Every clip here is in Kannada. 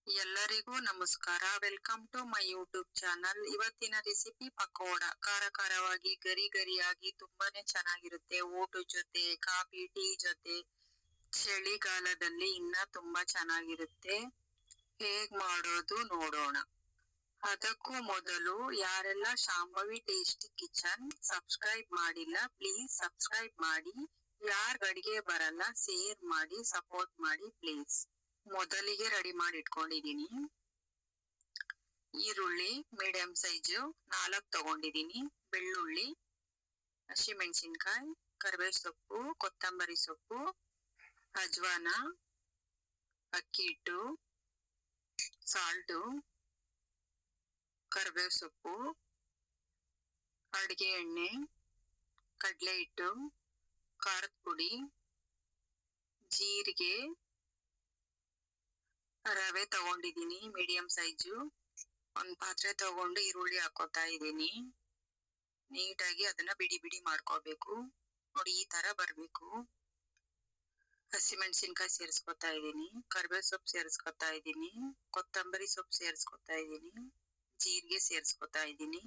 ಎಲ್ಲರಿಗೂ ನಮಸ್ಕಾರ. Welcome to my YouTube channel. ಇವತ್ತಿನ ರೆಸಿಪಿ ಪಕೋಡ. ಖಾರವಾಗಿ ಗರಿ ಗರಿಯಾಗಿ ತುಂಬಾನೇ ಚೆನ್ನಾಗಿರುತ್ತೆ. ಊಟದ ಜೊತೆ, ಕಾಫಿ, ಟೀ ಜೊತೆ, ಚಳಿಗಾಲದಲ್ಲಿ ಇನ್ನ ತುಂಬಾ ಚೆನ್ನಾಗಿರುತ್ತೆ. ಹೇಗ್ ಮಾಡೋದು ನೋಡೋಣ. ಅದಕ್ಕೂ ಮೊದಲು ಯಾರೆಲ್ಲ ಶಾಂಭವಿ ಟೇಸ್ಟಿ ಕಿಚನ್ ಸಬ್ಸ್ಕ್ರೈಬ್ ಮಾಡಿಲ್ಲ, ಪ್ಲೀಸ್ ಸಬ್ಸ್ಕ್ರೈಬ್ ಮಾಡಿ. ಯಾರ್ ಅಡಿಗೆ ಬರಲ್ಲ ಶೇರ್ ಮಾಡಿ, ಸಪೋರ್ಟ್ ಮಾಡಿ ಪ್ಲೀಸ್. ಮೊದಲಿಗೆ ರೆಡಿ ಮಾಡಿ ಇಟ್ಕೊಂಡಿದೀನಿ. ಈರುಳ್ಳಿ ಮೀಡಿಯಂ ಸೈಜು 4 ತಗೊಂಡಿದೀನಿ. ಬೆಳ್ಳುಳ್ಳಿ, ಹಸಿಮೆಣಸಿನ್ಕಾಯಿ, ಕರಿಬೇವು ಸೊಪ್ಪು, ಕೊತ್ತಂಬರಿ ಸೊಪ್ಪು, ಅಜ್ವಾನ, ಅಕ್ಕಿ ಹಿಟ್ಟು, ಸಾಲ್ಟು, ಕರಿಬೇವು ಸೊಪ್ಪು, ಅಡಿಗೆ ಎಣ್ಣೆ, ಕಡಲೆ ಹಿಟ್ಟು, ಖಾರದ ಪುಡಿ, ಜೀರಿಗೆ, ರವೆ ತಗೊಂಡಿದೀನಿ ಮೀಡಿಯಂ ಸೈಜು. ಒಂದ್ ಪಾತ್ರೆ ತಗೊಂಡು ಈರುಳ್ಳಿ ಹಾಕೋತಾ ಇದೀನಿ. ನೀಟಾಗಿ ಅದನ್ನ ಬಿಡಿ ಬಿಡಿ ಮಾಡ್ಕೋಬೇಕು. ನೋಡಿ ಈ ತರ ಬರ್ಬೇಕು. ಹಸಿಮೆಣಸಿನ್ಕಾಯಿ ಸೇರಿಸ್ಕೊತಾ ಇದೀನಿ, ಕರಿಬೇವು ಸೊಪ್ಪು ಸೇರಿಸ್ಕೊತಾ ಇದೀನಿ, ಕೊತ್ತಂಬರಿ ಸೊಪ್ಪು ಸೇರಿಸ್ಕೊತಾ ಇದೀನಿ, ಜೀರಿಗೆ ಸೇರಿಸ್ಕೊತಾ ಇದೀನಿ,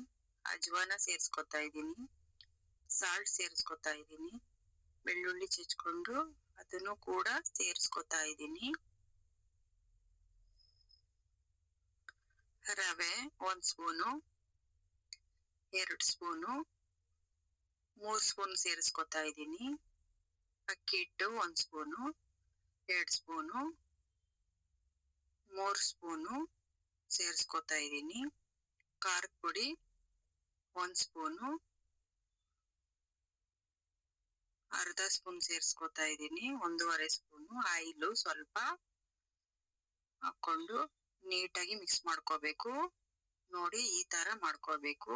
ಅಜ್ವಾನ ಸೇರಿಸ್ಕೊತಾ ಇದೀನಿ, ಸಾಲ್ಟ್ ಸೇರಿಸ್ಕೊತಾ ಇದೀನಿ, ಬೆಳ್ಳುಳ್ಳಿ ಚಚ್ಕೊಂಡು ಅದನ್ನು ಕೂಡ ಸೇರಿಸ್ಕೊತಾ ಇದೀನಿ. ರವೆ 1 ಸ್ಪೂನು, 2 ಸ್ಪೂನು, 3 ಸ್ಪೂನ್ ಸೇರಿಸ್ಕೊತಾ ಇದೀನಿ. ಅಕ್ಕಿ ಹಿಟ್ಟು 1 ಸ್ಪೂನು, 2 ಸ್ಪೂನು, 3 ಸ್ಪೂನು ಸೇರಿಸ್ಕೊತಾ ಇದೀನಿ. ಖಾರದ ಪುಡಿ 1 ಸ್ಪೂನು, ಅರ್ಧ ಸ್ಪೂನ್ ಸೇರಿಸ್ಕೊತಾ ಇದೀನಿ. 1.5 ಸ್ಪೂನು ಆಯಿಲು ಸ್ವಲ್ಪ ಹಾಕೊಂಡು ನೀಟಾಗಿ ಮಿಕ್ಸ್ ಮಾಡ್ಕೋಬೇಕು. ನೋಡಿ ಈ ತರ ಮಾಡ್ಕೋಬೇಕು.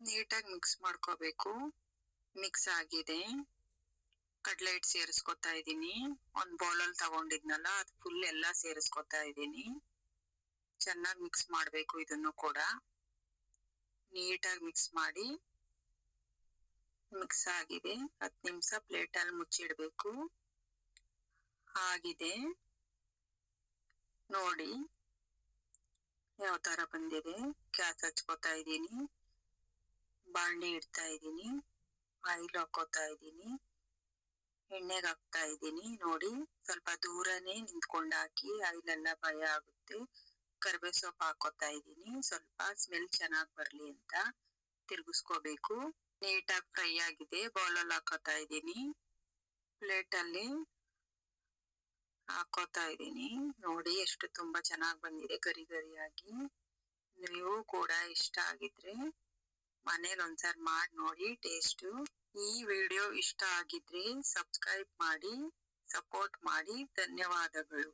ನೀಟಾಗಿ ಮಿಕ್ಸ್ ಮಾಡ್ಕೋಬೇಕು. ಮಿಕ್ಸ್ ಆಗಿದೆ. ಕಡಲೆ ಹಿಟ್ಟು ಸೇರಿಸ್ಕೊತಾ ಇದೀನಿ. ಒಂದ್ ಬೌಲಲ್ಲಿ ತಗೊಂಡಿದ್ನಲ್ಲ ಅದು ಫುಲ್ ಎಲ್ಲಾ ಸೇರಿಸ್ಕೊತಾ ಇದೀನಿ. ಚೆನ್ನಾಗಿ ಮಿಕ್ಸ್ ಮಾಡ್ಬೇಕು. ಇದನ್ನು ಕೂಡ ನೀಟಾಗಿ ಮಿಕ್ಸ್ ಮಾಡಿ. ಮಿಕ್ಸ್ ಆಗಿದೆ. 10 ನಿಮಿಷ ಪ್ಲೇಟಲ್ಲಿ ಮುಚ್ಚಿಡ್ಬೇಕು. ಆಗಿದೆ ನೋಡಿ ಯಾವ ತರ ಬಂದಿದೆ. ಗ್ಯಾಸ್ ಹಚ್ಕೋತಾ ಇದೀನಿ. ಬಾಣಲೆ ಇಡ್ತಾ ಇದೀನಿ. ಆಯಿಲ್ ಹಾಕೋತಾ ಇದೀನಿ. ಎಣ್ಣೆಗೆ ಹಾಕ್ತಾ ಇದೀನಿ. ನೋಡಿ ಸ್ವಲ್ಪ ದೂರನೇ ನಿಂತ್ಕೊಂಡು ಹಾಕಿ, ಆಯಿಲ್ ಎಲ್ಲ ಭಯ ಆಗುತ್ತೆ. ಕರಿಬೇವು ಸೊಪ್ಪು ಹಾಕೋತಾ ಇದೀನಿ. ಸ್ವಲ್ಪ ಸ್ಮೆಲ್ ಚೆನ್ನಾಗ್ ಬರ್ಲಿ ಅಂತ ತಿರ್ಗಿಸ್ಕೋಬೇಕು. ನೀಟಾಗಿ ಫ್ರೈ ಆಗಿದೆ. ಬೌಲಲ್ಲಿ ಹಾಕೋತಾ ಇದೀನಿ. ಪ್ಲೇಟ್ ಅಲ್ಲಿ ಹಾಕೋತಾ ಇದೀನಿ. ನೋಡಿ ಎಷ್ಟು ತುಂಬಾ ಚೆನ್ನಾಗ್ ಬಂದಿದೆ ಗರಿ ಗರಿಯಾಗಿ. ನೀವು ಕೂಡ ಇಷ್ಟ ಆಗಿದ್ರೆ ಮನೇಲಿ ಒಂದ್ಸಾರಿ ಮಾಡಿ ನೋಡಿ ಟೇಸ್ಟ್. ಈ ವಿಡಿಯೋ ಇಷ್ಟ ಆಗಿದ್ರೆ ಸಬ್ಸ್ಕ್ರೈಬ್ ಮಾಡಿ, ಸಪೋರ್ಟ್ ಮಾಡಿ. ಧನ್ಯವಾದಗಳು.